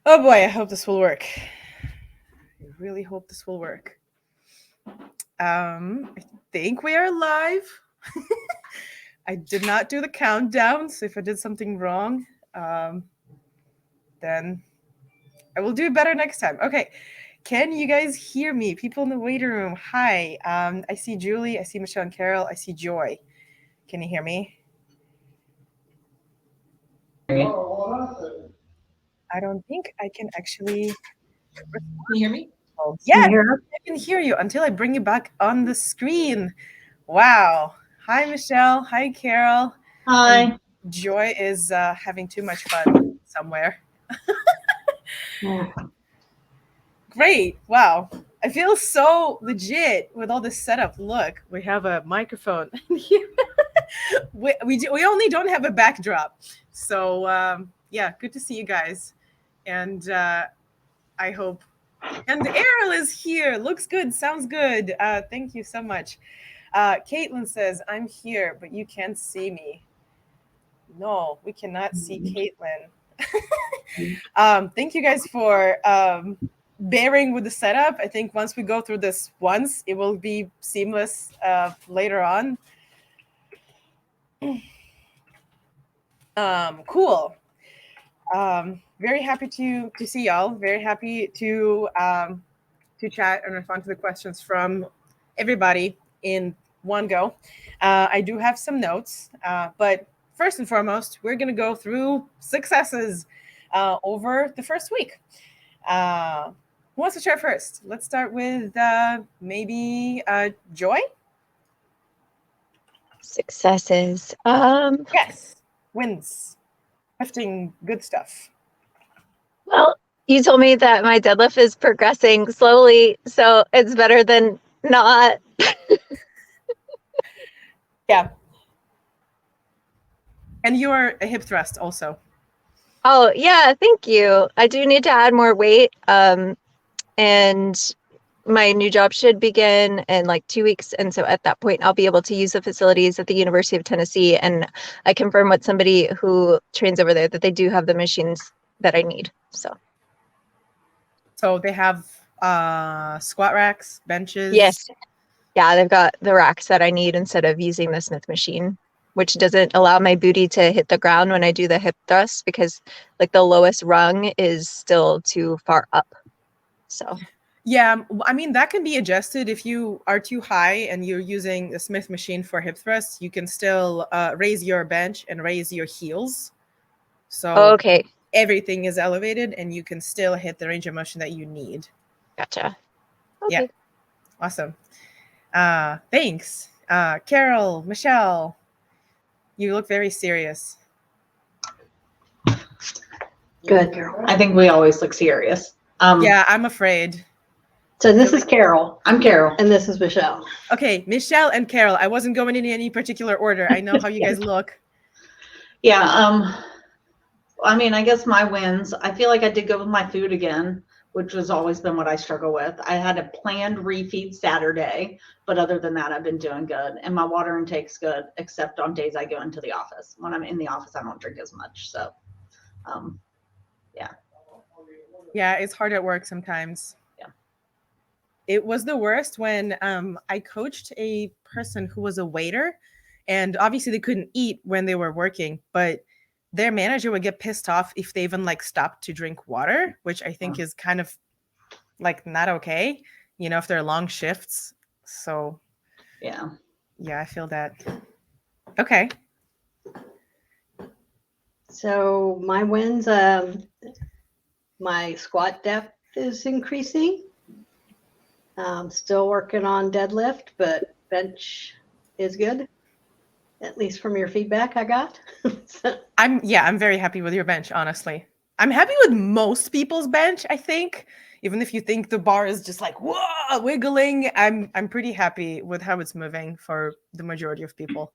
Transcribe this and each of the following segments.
Oh boy, I hope this will work. I really hope this will work. I think we are live. I did not do the countdown, so if I did something wrong, then I will do better next time. Okay. Can you guys hear me? People in the waiting room, hi. I see Julie, I see Michelle and Carol, I see Joy. Can you hear me? I don't think I can actually. Can you hear me? Oh, yes, I can hear you until I bring you back on the screen. Wow. Hi, Michelle. Hi, Carol. Hi. And Joy is having too much fun somewhere. Great. Wow. I feel so legit with all this setup. Look, we have a microphone. we only don't have a backdrop. So, yeah, good to see you guys. And I hope. And Errol is here. Looks good. Sounds good. Thank you so much. Caitlin says, I'm here, but you can't see me. No, we cannot see Caitlin. Thank you guys for bearing with the setup. I think once we go through this once, it will be seamless later on. Cool. Very happy to see y'all. Very happy to chat and respond to the questions from everybody in one go. I do have some notes, but first and foremost, we're going to go through successes over the first week. Who wants to share first? Let's start with maybe Joy. Successes. Yes, wins, lifting good stuff. Well, you told me that my deadlift is progressing slowly, so it's better than not. Yeah. And you are a hip thrust also. Oh, yeah, thank you. I do need to add more weight. And my new job should begin in like 2 weeks. And so at that point, I'll be able to use the facilities at the University of Tennessee. And I confirm with somebody who trains over there that they do have the machines that I need. So they have squat racks, benches. Yes. Yeah, they've got the racks that I need instead of using the Smith machine, which doesn't allow my booty to hit the ground when I do the hip thrust because like the lowest rung is still too far up. So yeah, I mean, that can be adjusted if you are too high and you're using the Smith machine for hip thrusts. You can still raise your bench and raise your heels. So okay, everything is elevated and you can still hit the range of motion that you need. Gotcha. Okay. Yeah, awesome. Thanks. Carol, Michelle, you look very serious. Good. I think we always look serious. Yeah, I'm afraid. So this is Carol. I'm Carol. And this is Michelle. Okay, Michelle and Carol. I wasn't going in any particular order. I know how you guys look. Yeah. I mean, I guess my wins, I feel like I did good with my food again, which has always been what I struggle with. I had a planned refeed Saturday, but other than that, I've been doing good. And my water intake's good, except on days I go into the office. When I'm in the office, I don't drink as much. So, yeah. Yeah, it's hard at work sometimes. Yeah. It was the worst when I coached a person who was a waiter, and obviously they couldn't eat when they were working, but their manager would get pissed off if they even like stopped to drink water, which I think is kind of like not okay, you know, if they're long shifts. So yeah, I feel that. Okay. So my wins, my squat depth is increasing. Still working on deadlift, but bench is good. At least from your feedback I got. I'm very happy with your bench, honestly. I'm happy with most people's bench, I think. Even if you think the bar is just like, whoa, wiggling, I'm pretty happy with how it's moving for the majority of people.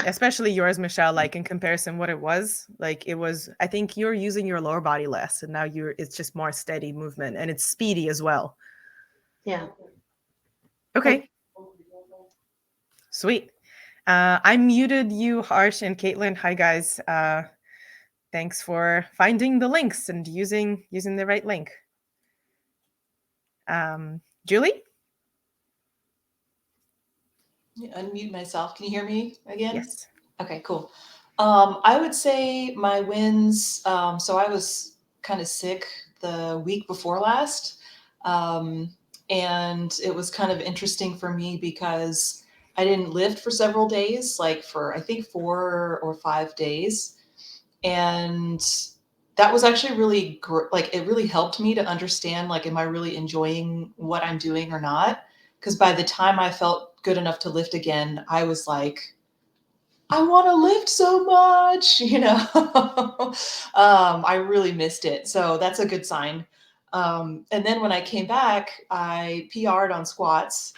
Especially yours, Michelle, like in comparison what it was. Like it was, I think you're using your lower body less and now it's just more steady movement and it's speedy as well. Yeah. Okay. Sweet. I muted you, Harsh and Caitlin. Hi, guys. Thanks for finding the links and using the right link. Julie? Unmute myself. Can you hear me again? Yes. Okay, cool. I would say my wins. So I was kind of sick the week before last. And it was kind of interesting for me because I didn't lift for several days, like for I think 4 or 5 days. And that was actually really like it really helped me to understand, like, am I really enjoying what I'm doing or not? Because by the time I felt good enough to lift again, I was like, I want to lift so much, I really missed it. So that's a good sign. And then when I came back, I PR'd on squats,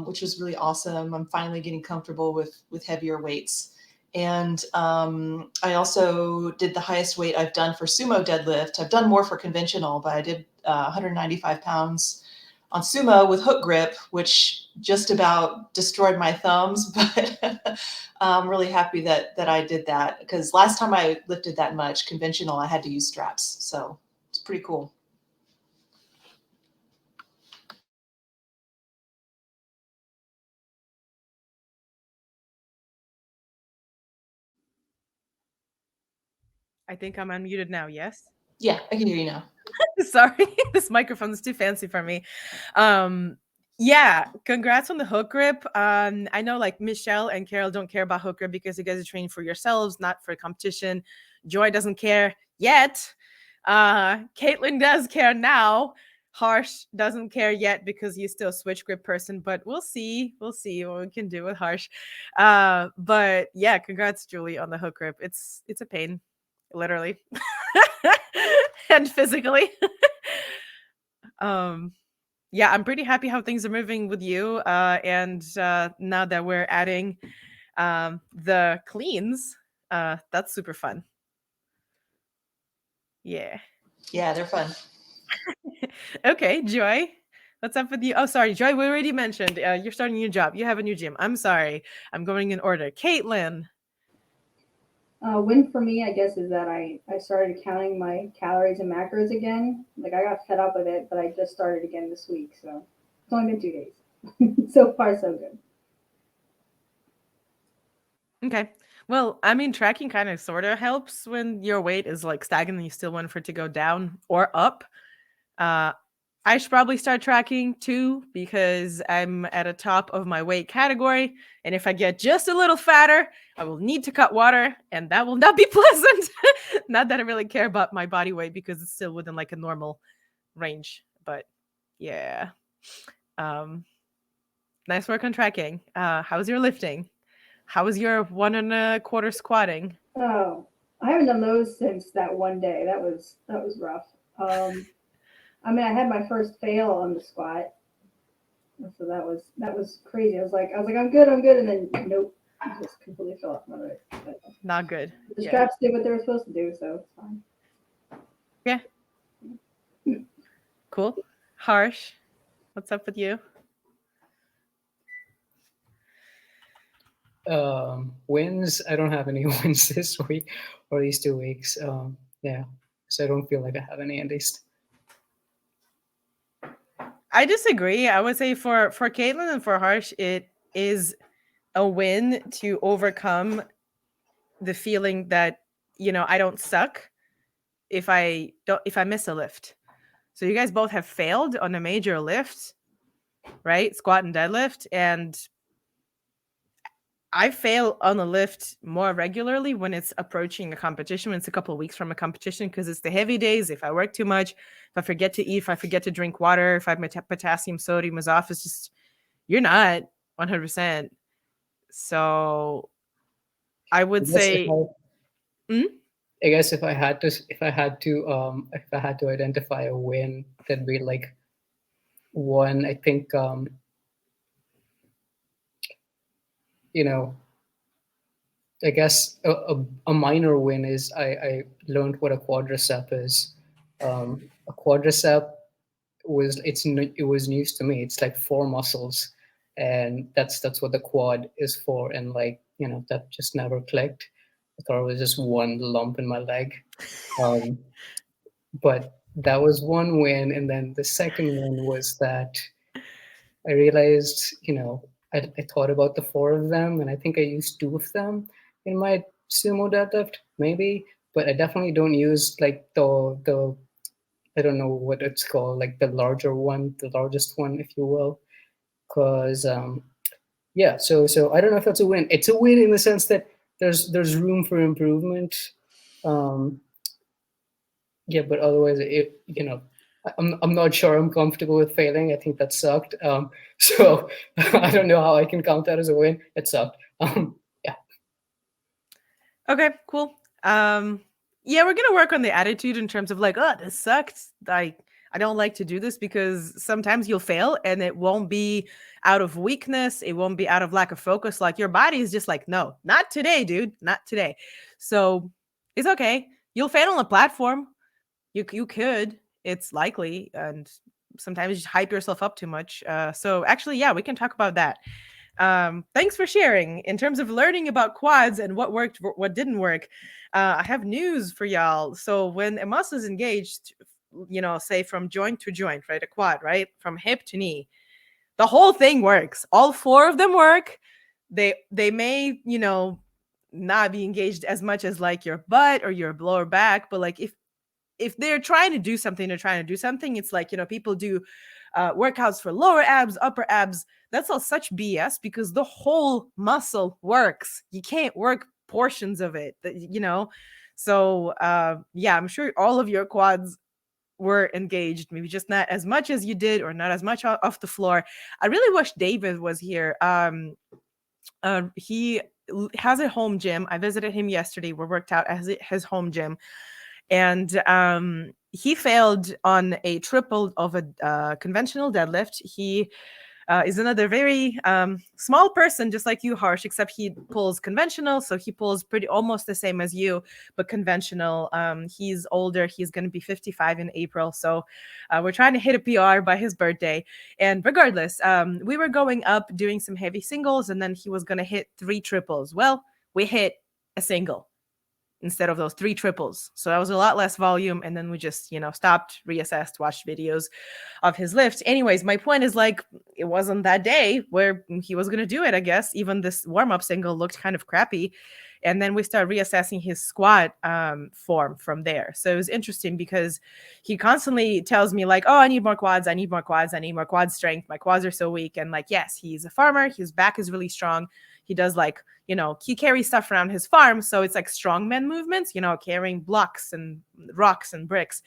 which was really awesome. I'm finally getting comfortable with heavier weights. And I also did the highest weight I've done for sumo deadlift. I've done more for conventional, but I did 195 pounds on sumo with hook grip, which just about destroyed my thumbs, but I'm really happy that I did that, because last time I lifted that much conventional, I had to use straps. So it's pretty cool. I think I'm unmuted now, yes? Yeah, I can hear you now. Sorry, this microphone is too fancy for me. Yeah, congrats on the hook grip. I know like Michelle and Carol don't care about hook grip because you guys are training for yourselves, not for competition. Joy doesn't care yet. Caitlin does care now. Harsh doesn't care yet because he's still a switch grip person, but we'll see. We'll see what we can do with Harsh. But yeah, congrats, Julie, on the hook grip. It's a pain, literally. And physically. Yeah, I'm pretty happy how things are moving with you. And now that we're adding the cleans, that's super fun. Yeah. Yeah, they're fun. Okay, Joy, what's up with you? Oh, sorry, Joy, we already mentioned you're starting a new job. You have a new gym. I'm sorry. I'm going in order. Caitlin. Win for me, I guess, is that I started counting my calories and macros again. Like, I got fed up with it, but I just started again this week. So it's only been 2 days. So far, so good. Okay. Well, I mean, tracking kind of sort of helps when your weight is like stagnant and you still want for it to go down or up. I should probably start tracking too because I'm at a top of my weight category. And if I get just a little fatter, I will need to cut water, and that will not be pleasant. Not that I really care about my body weight because it's still within like a normal range. But yeah. Nice work on tracking. How's your lifting? How was your 1 1/4 squatting? Oh, I haven't done those since that one day. That was rough. I mean, I had my first fail on the squat, so that was crazy. I was like, I'm good, and then nope, I just completely fell off my leg. Not good. The straps did what they were supposed to do, so it's fine. Yeah. Cool. Harsh, what's up with you? Wins, I don't have any wins this week or these 2 weeks. Yeah, so I don't feel like I have any at least. I disagree. I would say for Caitlin and for Harsh, it is a win to overcome the feeling that, I don't suck if I miss a lift. So you guys both have failed on a major lift, right? Squat and deadlift. And I fail on a lift more regularly when it's approaching a competition, when it's a couple of weeks from a competition, because it's the heavy days. If I work too much, if I forget to eat, if I forget to drink water, if I have potassium, sodium is off, it's just, you're not 100%. So I would say, I guess if I had to identify a win, that'd be like one. I think I guess a minor win is I learned what a quadricep is. A quadricep it was news to me. It's like 4 muscles, and that's what the quad is for. And like that just never clicked. I thought it was just one lump in my leg. But that was one win. And then the second win was that I realized, I thought about the 4 of them, and I think I used 2 of them in my sumo deadlift, maybe. But I definitely don't use like the I don't know what it's called, like the larger one, the largest one, if you will, because yeah. So I don't know if that's a win. It's a win in the sense that there's room for improvement. Yeah, but otherwise, I'm not sure I'm comfortable with failing. I think that sucked. So I don't know how I can count that as a win. It sucked. Yeah. Okay, cool. Yeah, we're gonna work on the attitude in terms of like, oh, this sucked. I don't like to do this, because sometimes you'll fail and it won't be out of weakness. It won't be out of lack of focus. Like your body is just like, no, not today, dude, not today. So it's okay. You'll fail on a platform. You could. It's likely, and sometimes you just hype yourself up too much. So actually, yeah, we can talk about that. Thanks for sharing. In terms of learning about quads and what worked, what didn't work, I have news for y'all. So when a muscle is engaged, say from joint to joint, right? A quad, right? From hip to knee, the whole thing works. All 4 of them work. They may, not be engaged as much as like your butt or your lower back, but like if they're trying to do something, they're trying to do something. It's like, people do workouts for lower abs, upper abs. That's all such BS, because the whole muscle works. You can't work portions of it, So yeah, I'm sure all of your quads were engaged, maybe just not as much as you did, or not as much off the floor. I really wish David was here. He has a home gym. I visited him yesterday. We worked out at his home gym. And he failed on a triple of a conventional deadlift. He is another very small person, just like you, Harsh, except he pulls conventional. So he pulls pretty almost the same as you, but conventional. He's older. He's going to be 55 in April. So we're trying to hit a PR by his birthday. And regardless, we were going up doing some heavy singles, and then he was going to hit 3 triples. Well, we hit a single instead of those 3 triples. So that was a lot less volume. And then we just, stopped, reassessed, watched videos of his lift. Anyways, my point is like, it wasn't that day where he was going to do it, I guess. Even this warm-up single looked kind of crappy. And then we started reassessing his squat form from there. So it was interesting, because he constantly tells me like, oh, I need more quads. I need more quads. I need more quad strength. My quads are so weak. And like, yes, he's a farmer. His back is really strong. He does like, he carries stuff around his farm. So it's like strongman movements, carrying blocks and rocks and bricks.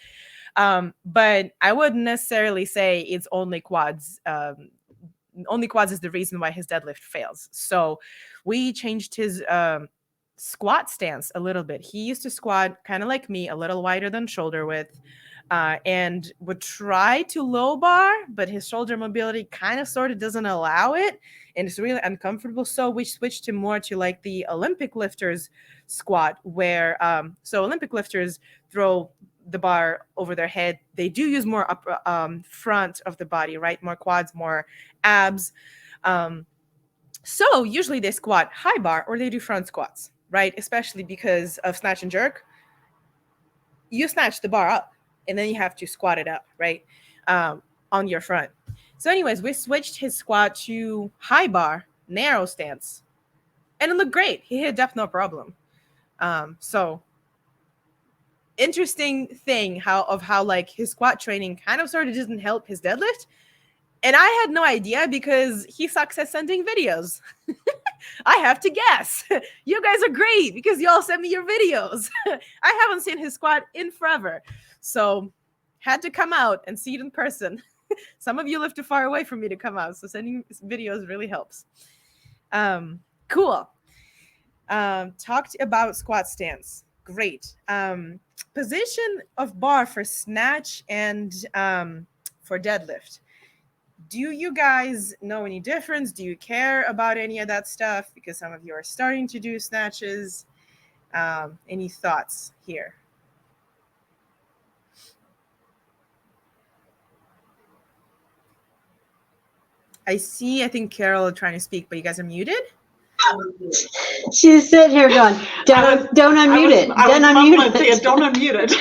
But I wouldn't necessarily say it's only quads. Only quads is the reason why his deadlift fails. So we changed his squat stance a little bit. He used to squat kind of like me, a little wider than shoulder width, and would try to low bar, but his shoulder mobility kind of sort of doesn't allow it, and it's really uncomfortable. So we switched him more to like the Olympic lifters squat, where so Olympic lifters throw the bar over their head. They do use more upper front of the body, right? More quads, more abs. So usually they squat high bar, or they do front squats, right? Especially because of snatch and jerk. You snatch the bar up, and then you have to squat it up, right? On your front. So anyways, we switched his squat to high bar, narrow stance, and it looked great. He hit depth, no problem. So interesting thing how like his squat training kind of sort of doesn't help his deadlift. And I had no idea, because he sucks at sending videos. I have to guess. You guys are great, because y'all send me your videos. I haven't seen his squat in forever. So had to come out and see it in person. Some of you live too far away from me to come out, so sending videos really helps. Cool. Talked about squat stance. Great. Position of bar for snatch and for deadlift. Do you guys know any difference? Do you care about any of that stuff? Because some of you are starting to do snatches. Any thoughts here? I think Carol is trying to speak, but you guys are muted. She's sitting here going, don't unmute it. Don't unmute it. Don't unmute it.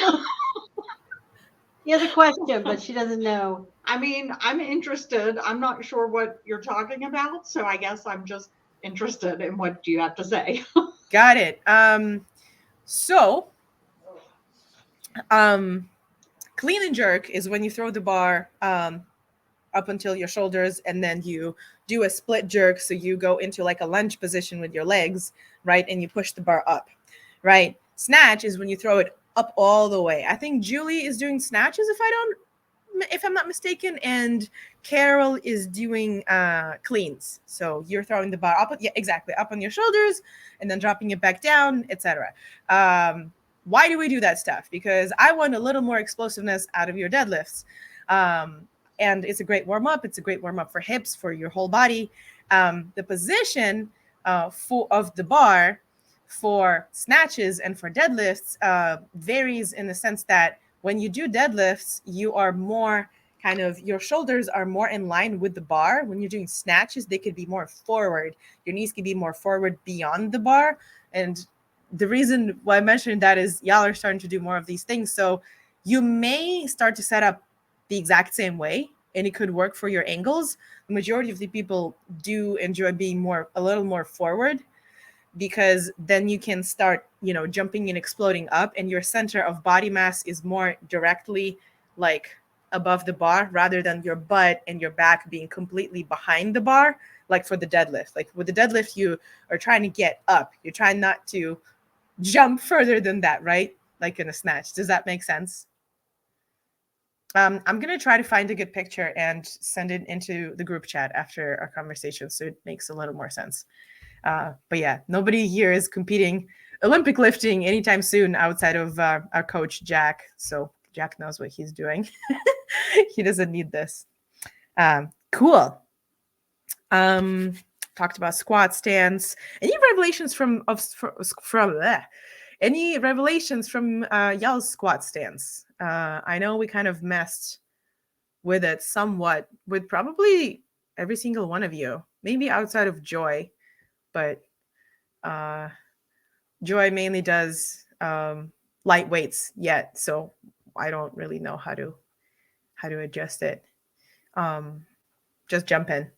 He has a question, but she doesn't know. I mean, I'm interested. I'm not sure what you're talking about, so I guess I'm just interested in what you have to say. Got it. Clean and jerk is when you throw the bar up until your shoulders, and then you do a split jerk. So you go into like a lunge position with your legs, right? And you push the bar up, right? Snatch is when you throw it up all the way. I think Julie is doing snatches, if I'm not mistaken, and Carol is doing cleans. So you're throwing the bar up, yeah, exactly, up on your shoulders and then dropping it back down, etc. Why do we do that stuff? Because I want a little more explosiveness out of your deadlifts. And it's a great warm-up. It's a great warm-up for hips, for your whole body. The position of the bar for snatches and for deadlifts varies in the sense that when you do deadlifts, you are more kind of, your shoulders are more in line with the bar. When you're doing snatches, they could be more forward. Your knees could be more forward beyond the bar. And the reason why I mentioned that is y'all are starting to do more of these things. So you may start to set up the exact same way, and it could work for your angles. The majority of the people do enjoy being a little more forward, because then you can start, jumping and exploding up, and your center of body mass is more directly like above the bar, rather than your butt and your back being completely behind the bar. Like for the deadlift, like with the deadlift, you are trying to get up. You're trying not to jump further than that, right? Like in a snatch. Does that make sense? I'm going to try to find a good picture and send it into the group chat after our conversation, so it makes a little more sense. But yeah, nobody here is competing Olympic lifting anytime soon outside of our coach, Jack. So Jack knows what he's doing. He doesn't need this. Cool. Talked about squat stance. Any revelations from y'all's squat stance? I know we kind of messed with it somewhat with probably every single one of you, maybe outside of Joy, but Joy mainly does light weights yet, so I don't really know how to adjust it. Just jump in.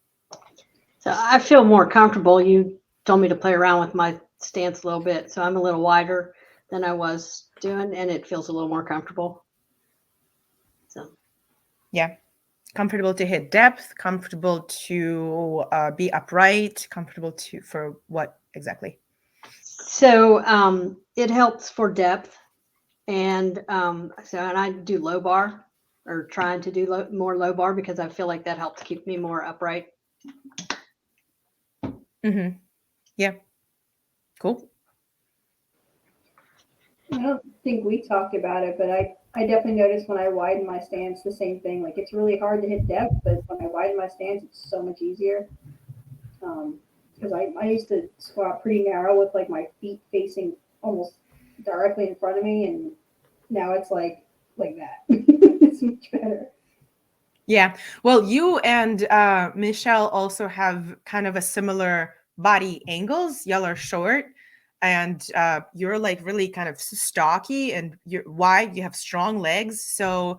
So I feel more comfortable. You told me to play around with my stance a little bit, so I'm a little wider than I was doing, and it feels a little more comfortable. So, yeah, comfortable to hit depth, comfortable to be upright, comfortable for what exactly? So it helps for depth, and and I do low bar, or trying to do more low bar, because I feel like that helps keep me more upright. Mm-hmm. Yeah. Cool. I don't think we talked about it, but I definitely noticed when I widen my stance, the same thing. Like, it's really hard to hit depth, but when I widen my stance, it's so much easier. Because I used to squat pretty narrow with like my feet facing almost directly in front of me, and now it's like that. It's much better. Yeah. Well, you and Michelle also have kind of a similar body angles. Y'all are short, and you're like really kind of stocky, and you're wide. You have strong legs. So,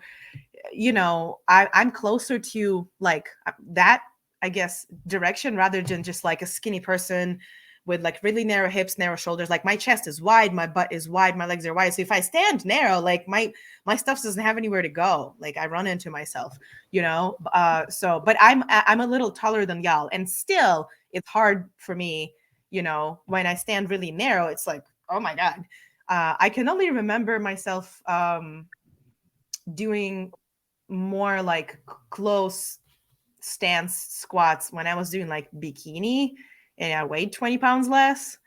I'm closer to like that, I guess, direction, rather than just like a skinny person with like really narrow hips, narrow shoulders. Like, my chest is wide, my butt is wide, my legs are wide. So if I stand narrow, like my stuff doesn't have anywhere to go. Like, I run into myself, but I'm a little taller than y'all, and still it's hard for me, when I stand really narrow. It's like, oh my God. I can only remember myself doing more like close stance squats when I was doing like bikini, and I weighed 20 pounds less.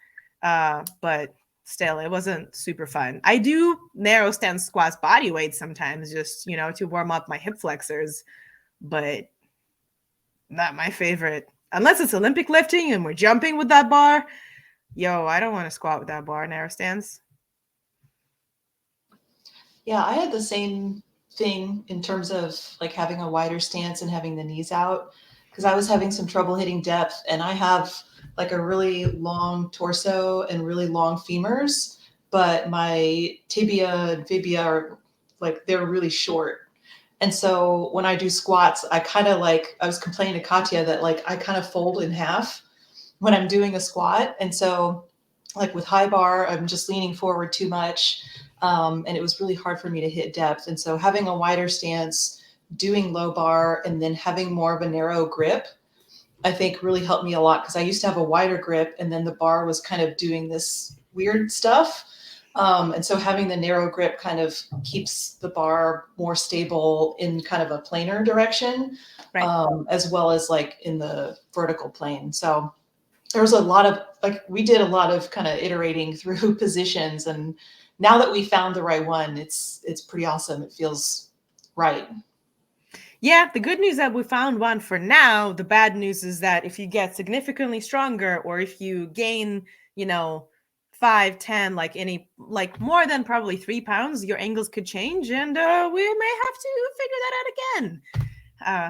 But still, it wasn't super fun. I do narrow stance squats body weight sometimes, just, to warm up my hip flexors, but not my favorite. Unless it's Olympic lifting and we're jumping with that bar. I don't want to squat with that bar, narrow stance. Yeah, I had the same thing in terms of like having a wider stance and having the knees out, because I was having some trouble hitting depth, and I have like a really long torso and really long femurs, but my tibia and fibia are like, they're really short. And so when I do squats, I kind of like, I was complaining to Katya that like I kind of fold in half when I'm doing a squat. And so like with high bar, I'm just leaning forward too much. And it was really hard for me to hit depth. And so having a wider stance, doing low bar, and then having more of a narrow grip, I think really helped me a lot, because I used to have a wider grip and then the bar was kind of doing this weird stuff. And so having the narrow grip kind of keeps the bar more stable in kind of a planar direction, as well as like in the vertical plane. So there was a lot of, like, we did a lot of kind of iterating through positions, and now that we found the right one, it's pretty awesome. It feels right. Yeah, the good news that we found one for now. The bad news is that if you get significantly stronger, or if you gain, 5, 10, like more than probably 3 pounds, your angles could change, and we may have to figure that out again.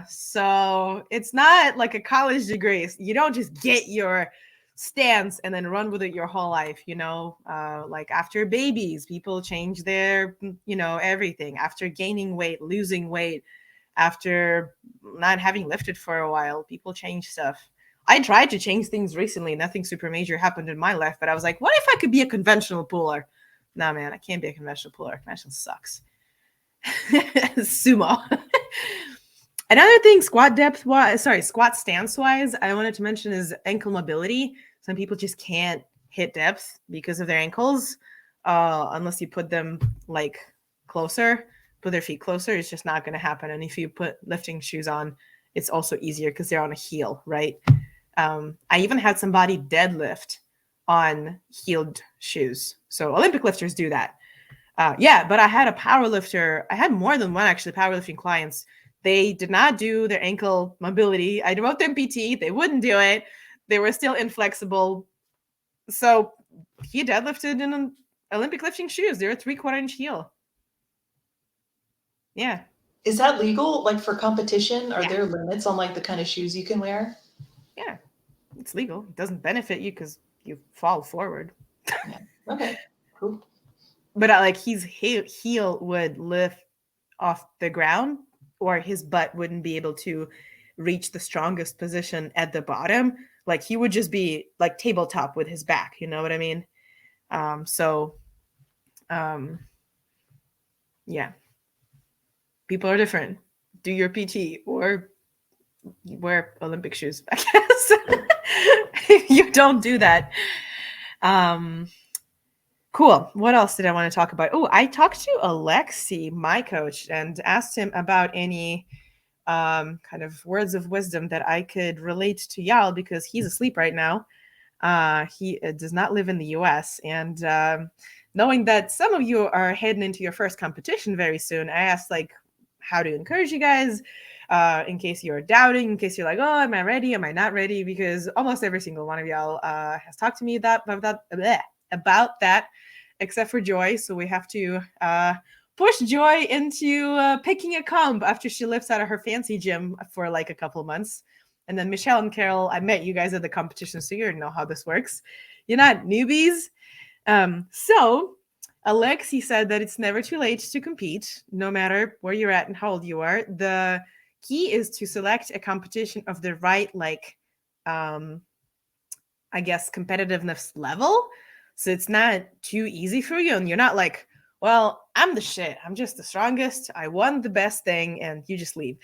So it's not like a college degree. You don't just get your stance and then run with it your whole life. Like after babies, people change their, everything. After gaining weight, losing weight, after not having lifted for a while, people change stuff. I tried to change things recently. Nothing super major happened in my life, but I was like, what if I could be a conventional puller? No, man, I can't be a conventional puller. Conventional sucks. Sumo. Another thing, squat stance wise, I wanted to mention is ankle mobility. Some people just can't hit depth because of their ankles, unless you put them like closer, put their feet closer. It's just not going to happen. And if you put lifting shoes on, it's also easier because they're on a heel, right? I even had somebody deadlift on heeled shoes. So Olympic lifters do that. But I had a powerlifter. I had more than one actually powerlifting clients. They did not do their ankle mobility. I wrote them PT. They wouldn't do it. They were still inflexible. So he deadlifted in Olympic lifting shoes. They're a 3/4 inch heel. Yeah. Is that legal? Like for competition, are there limits on like the kind of shoes you can wear? Yeah, it's legal. It doesn't benefit you because you fall forward. Yeah. Okay, cool. But like his heel would lift off the ground, or his butt wouldn't be able to reach the strongest position at the bottom. Like he would just be like tabletop with his back. You know what I mean? Yeah. People are different. Do your PT or wear Olympic shoes, I guess. You don't do that. Cool. What else did I want to talk about? Oh, I talked to Alexi, my coach, and asked him about any kind of words of wisdom that I could relate to y'all, because he's asleep right now. He does not live in the US. And knowing that some of you are heading into your first competition very soon, I asked like how to encourage you guys in case you're doubting, in case you're like, oh, am I ready? Am I not ready? Because almost every single one of y'all has talked to me about that, except for Joy. So we have to push Joy into picking a comp after she lifts out of her fancy gym for like a couple months. And then Michelle and Carol, I met you guys at the competition, so you already know how this works. You're not newbies. So Alexi said that it's never too late to compete, no matter where you're at and how old you are. The key is to select a competition of the right, like, I guess, competitiveness level. So it's not too easy for you. And you're not like, well, I'm the shit. I'm just the strongest. I won the best thing. And you just leave.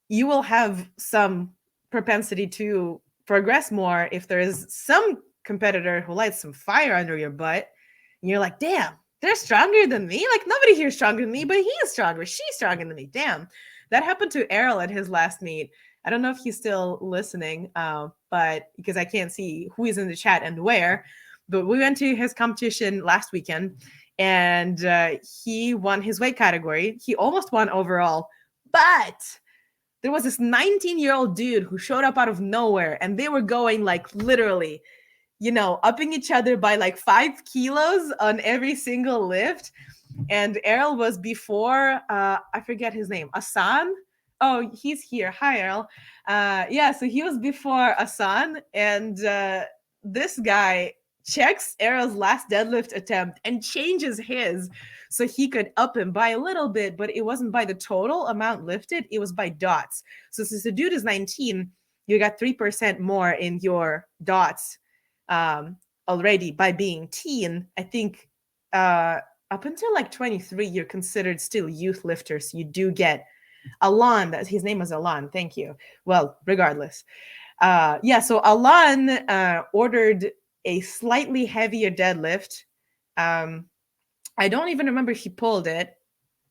You will have some propensity to progress more if there is some competitor who lights some fire under your butt. And you're like, damn, they're stronger than me. Like nobody here is stronger than me, but he is stronger. She's stronger than me. Damn. That happened to Errol at his last meet. I don't know if he's still listening, but because I can't see who is in the chat and where, but we went to his competition last weekend and he won his weight category. He almost won overall, but there was this 19-year-old dude who showed up out of nowhere and they were going like literally, upping each other by like 5 kilos on every single lift. And Errol was before, I forget his name, Asan. Oh, he's here. Hi, Earl. Yeah, so he was before Asan, and this guy checks Errol's last deadlift attempt and changes his so he could up him by a little bit, but it wasn't by the total amount lifted, it was by dots. So since the dude is 19, you got 3% more in your dots already by being teen. I think up until like 23, you're considered still youth lifters. You do get Alan, his name was Alan. Thank you. Well, regardless. Yeah, so Alan ordered a slightly heavier deadlift. I don't even remember he pulled it,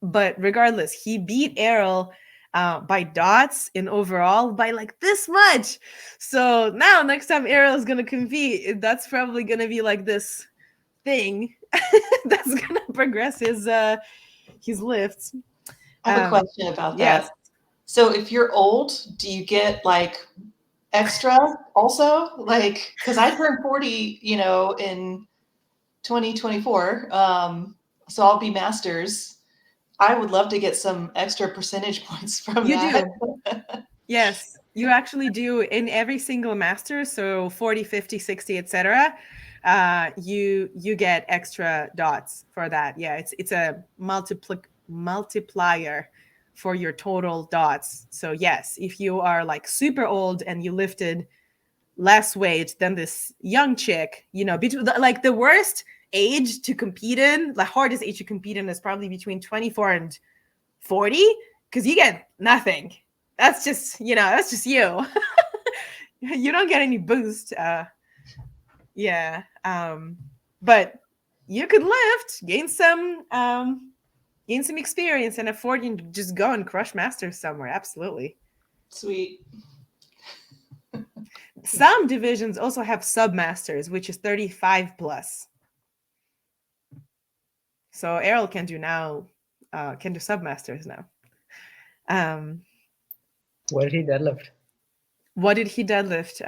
but regardless, he beat Errol by dots in overall by like this much. So now next time Errol is going to compete, that's probably going to be like this thing that's going to progress his lifts. I have a question about that. Yes. So if you're old, do you get like extra also? Like, because I turned 40, in 2024. So I'll be masters. I would love to get some extra percentage points from You that. do. Yes, you actually do in every single master. So 40, 50, 60, etc. You get extra dots for that. Yeah, it's a multiplier for your total dots. So yes, if you are like super old and you lifted less weight than this young chick, between like the worst age to compete in, the hardest age to compete in is probably between 24 and 40, because you get nothing. That's just, that's just you. You don't get any boost. Yeah. But you could lift, gain some experience and afford you to just go and crush masters somewhere. Absolutely. Sweet. Some divisions also have submasters, which is 35 plus. So Errol can do submasters now. What did he deadlift? What did he deadlift?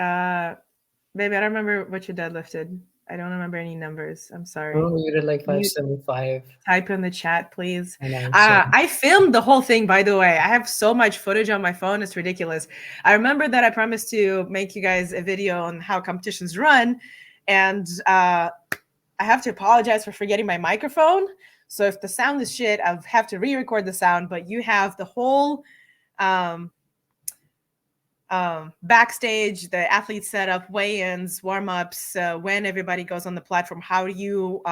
Baby, I don't remember what you deadlifted. I don't remember any numbers. I'm sorry. Oh, you did like 575. Type in the chat, please. I I filmed the whole thing, by the way. I have so much footage on my phone. It's ridiculous. I remember that I promised to make you guys a video on how competitions run. And I have to apologize for forgetting my microphone. So if the sound is shit, I'll have to re-record the sound. But you have the whole backstage, the athlete setup, weigh-ins, warm-ups, when everybody goes on the platform, how do you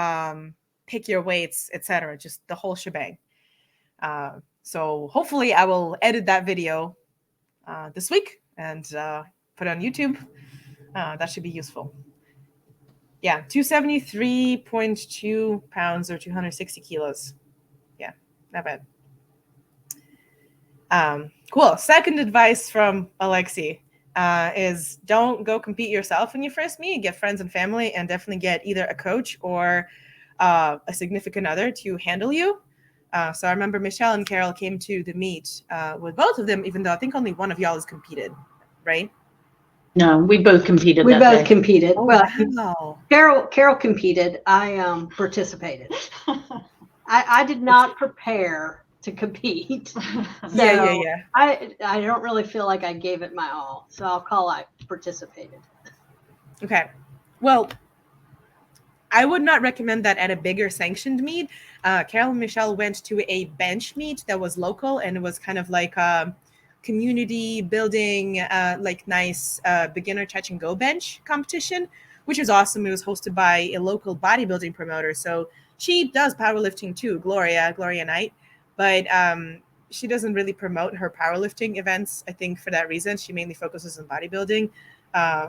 pick your weights, etc. Just the whole shebang. So hopefully I will edit that video this week and put it on YouTube. That should be useful. Yeah, 273.2 pounds or 260 kilos. Yeah, not bad. Cool. Second advice from Alexi is don't go compete yourself when you first meet. Get friends and family, and definitely get either a coach or a significant other to handle you. So I remember Michelle and Carol came to the meet with both of them, even though I think only one of y'all has competed, right? No, we both competed. We that both day. competed. Oh, Well, wow. Carol competed. I participated. I did not prepare to compete. So Yeah. I don't really feel like I gave it my all. So I'll call I participated. Okay. Well, I would not recommend that at a bigger sanctioned meet. Carol and Michelle went to a bench meet that was local, and it was kind of like community building, like nice beginner touch and go bench competition, which is awesome. It was hosted by a local bodybuilding promoter. So she does powerlifting too, Gloria Knight, but she doesn't really promote her powerlifting events. I think for that reason, she mainly focuses on bodybuilding.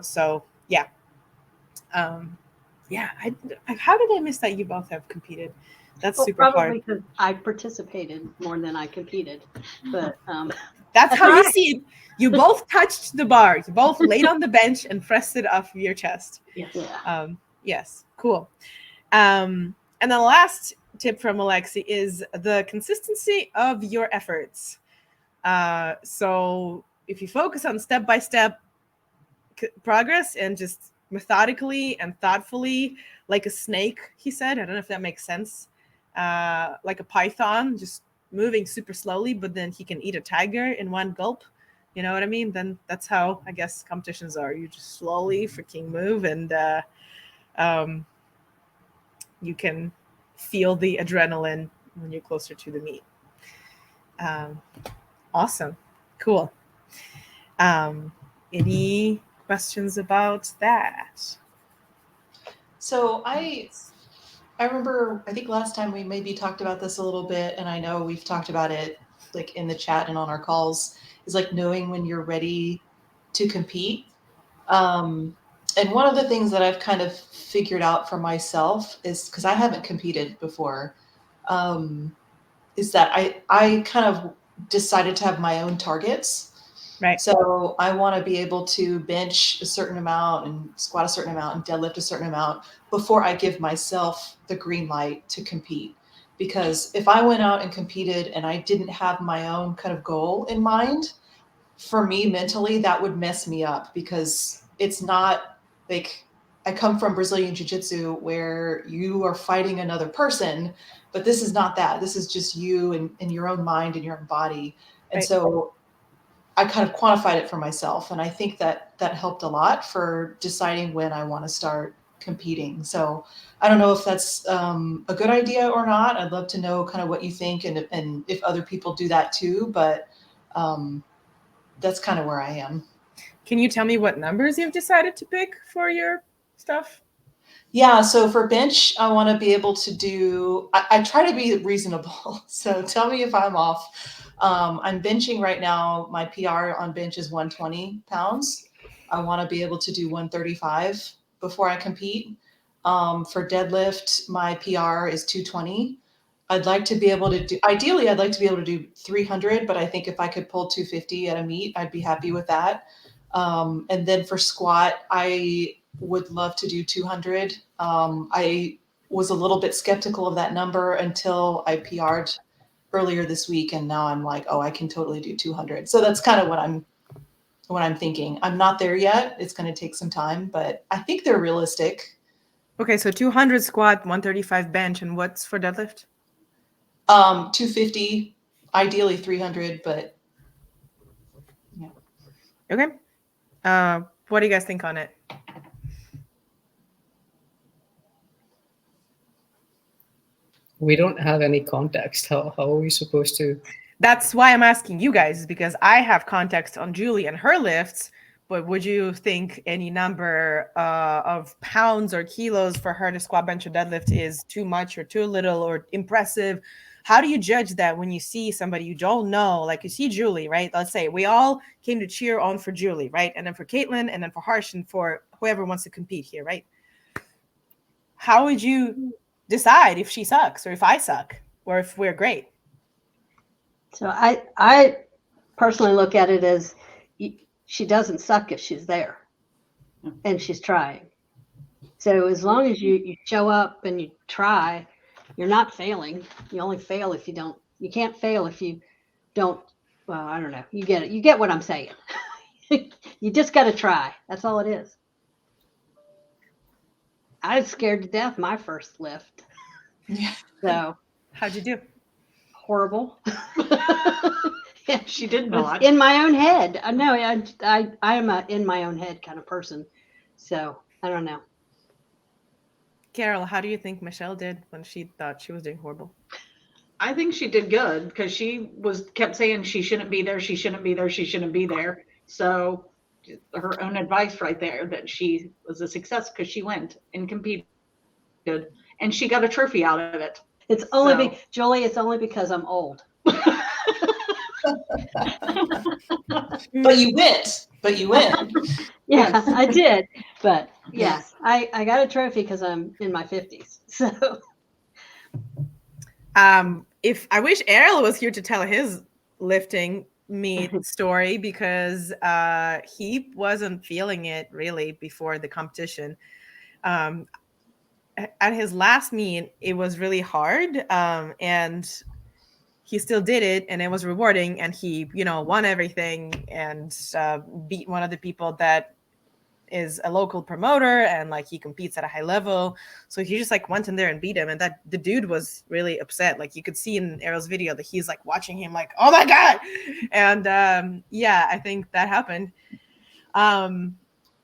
So yeah. Yeah, how did I miss that you both have competed? That's super probably hard. because I participated more than I competed. But that's how right. you see it. You both touched the bar. You both laid on the bench and pressed it off your chest. Yes. Yeah. Yes, cool. And then the last tip from Alexi is the consistency of your efforts. So if you focus on step-by-step progress and just methodically and thoughtfully, like a snake, he said. I don't know if that makes sense. Like a python, just moving super slowly, but then he can eat a tiger in one gulp. You know what I mean? Then that's how I guess competitions are. You just slowly freaking move, and you can feel the adrenaline when you're closer to the meat. Awesome. Cool. Any questions about that? So I remember, I think last time we maybe talked about this a little bit, and I know we've talked about it like in the chat and on our calls, is like knowing when you're ready to compete. And one of the things that I've kind of figured out for myself is, because I haven't competed before, is that I kind of decided to have my own targets. Right. So I want to be able to bench a certain amount and squat a certain amount and deadlift a certain amount before I give myself the green light to compete. Because if I went out and competed and I didn't have my own kind of goal in mind, for me mentally, that would mess me up, because it's not like, I come from Brazilian Jiu-Jitsu where you are fighting another person, but this is not that. This is just you and your own mind and your own body. And Right. so I kind of quantified it for myself. And I think that helped a lot for deciding when I want to start competing. So I don't know if that's a good idea or not. I'd love to know kind of what you think, and if other people do that too, but that's kind of where I am. Can you tell me what numbers you've decided to pick for your stuff? Yeah, so for bench, I want to be able to do, I try to be reasonable. So tell me if I'm off. I'm benching right now. My PR on bench is 120 pounds. I want to be able to do 135 before I compete. For deadlift, my PR is 220. I'd like to be able to do, ideally, I'd like to be able to do 300, but I think if I could pull 250 at a meet, I'd be happy with that. And then for squat, I would love to do 200. I was a little bit skeptical of that number until I PR'd earlier this week, and now I'm like, oh, I can totally do 200. So that's kind of what I'm thinking. I'm not there yet. It's going to take some time, but I think they're realistic. Okay, so 200 squat, 135 bench, and what's for deadlift? 250, ideally 300, but yeah. Okay. What do you guys think on it? We don't have any context. How are we supposed to? That's why I'm asking you guys, because I have context on Julie and her lifts, but would you think any number of pounds or kilos for her to squat, bench, or deadlift is too much or too little or impressive? How do you judge that when you see somebody you don't know? Like you see Julie, right? Let's say we all came to cheer on for Julie, right? And then for Caitlin, and then for Harsh, and for whoever wants to compete here, right? How would you decide if she sucks or if I suck or if we're great? So I personally look at it as she doesn't suck if she's there and she's trying. So as long as you show up and you try, you're not failing. You only fail if you don't. You can't fail if you don't. Well, I don't know. You get it. You get what I'm saying. You just got to try. That's all it is. I was scared to death my first lift. Yeah. So How'd you do? horrible. Yeah, she did It was not. in my own head. I know. I am a in my own head kind of person. So I don't know. Carol, how do you think Michelle did when she thought she was doing horrible? I think she did good, because she kept saying she shouldn't be there, she shouldn't be there, she shouldn't be there. So her own advice right there, that she was a success because she went and competed, and she got a trophy out of it. It's only So- Julie. It's only because I'm old. But you went. Yeah, Yes. I did. But yes, I got a trophy because I'm in my 50s. So If I wish Errol was here to tell his lifting meet story, because he wasn't feeling it really before the competition. At his last meet, it was really hard, and he still did it, and it was rewarding, and he won everything and beat one of the people that is a local promoter and like he competes at a high level. So he just like went in there and beat him. And that the dude was really upset. Like you could see in Errol's video that he's like watching him like, oh my God. And yeah, I think that happened.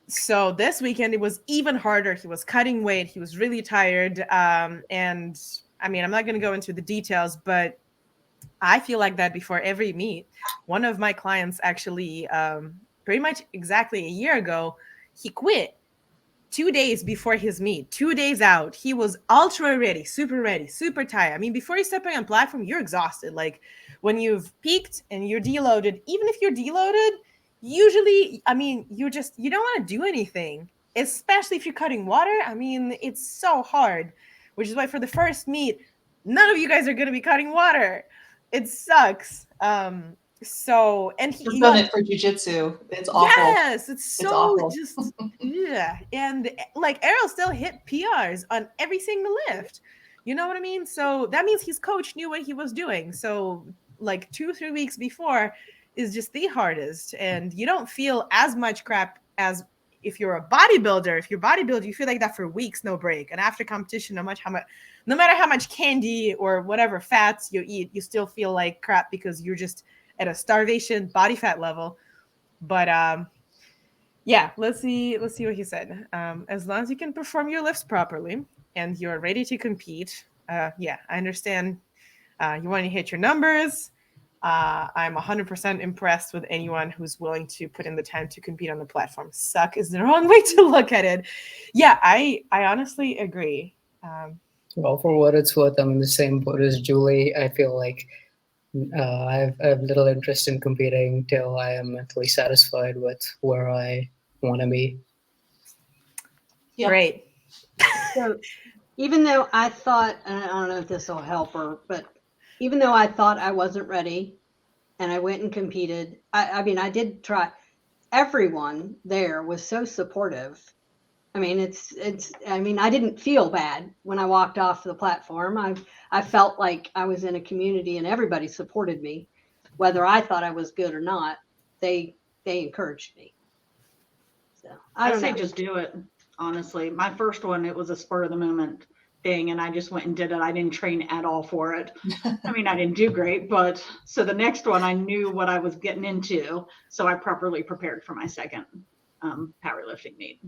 So this weekend it was even harder. He was cutting weight. He was really tired. And I mean, I'm not going to go into the details, but I feel like that before every meet. One of my clients actually, pretty much exactly a year ago, he quit 2 days before his meet, 2 days out. He was ultra ready, super tired. I mean, before you're stepping on platform, you're exhausted. Like when you've peaked and you're deloaded, even if you're deloaded, usually, I mean, you don't want to do anything, especially if you're cutting water. I mean, it's so hard, which is why for the first meet, none of you guys are going to be cutting water. It sucks. So, and I've done it for jiu-jitsu. It's awful. Yes, it's so awful. just yeah. And like Errol still hit PRs on every single lift. You know what I mean? So that means his coach knew what he was doing. So like 2-3 weeks before is just the hardest, and you don't feel as much crap as if you're a bodybuilder. If you're bodybuilder, you feel like that for weeks, no break. And after competition, no matter how much candy or whatever fats you eat, you still feel like crap because you're just at a starvation body fat level. But yeah, let's see what he said. As long as you can perform your lifts properly and you're ready to compete, yeah, I understand. You want to hit your numbers. I'm 100% impressed with anyone who's willing to put in the time to compete on the platform. Suck is the wrong way to look at it. Yeah, I honestly agree. Well, for what it's worth, I'm in the same boat as Julie. I feel like I have little interest in competing till I am mentally satisfied with where I want to be. Yep. Great. So even though I thought, and I don't know if this will help her, but even though I thought I wasn't ready and I went and competed, I mean, I did try. Everyone there was so supportive. I mean, I mean, I didn't feel bad when I walked off the platform. I felt like I was in a community and everybody supported me, whether I thought I was good or not. They encouraged me. So I say just do it. Honestly, my first one, it was a spur of the moment thing, and I just went and did it. I didn't train at all for it. I mean, I didn't do great, but so the next one, I knew what I was getting into, so I properly prepared for my second powerlifting meet.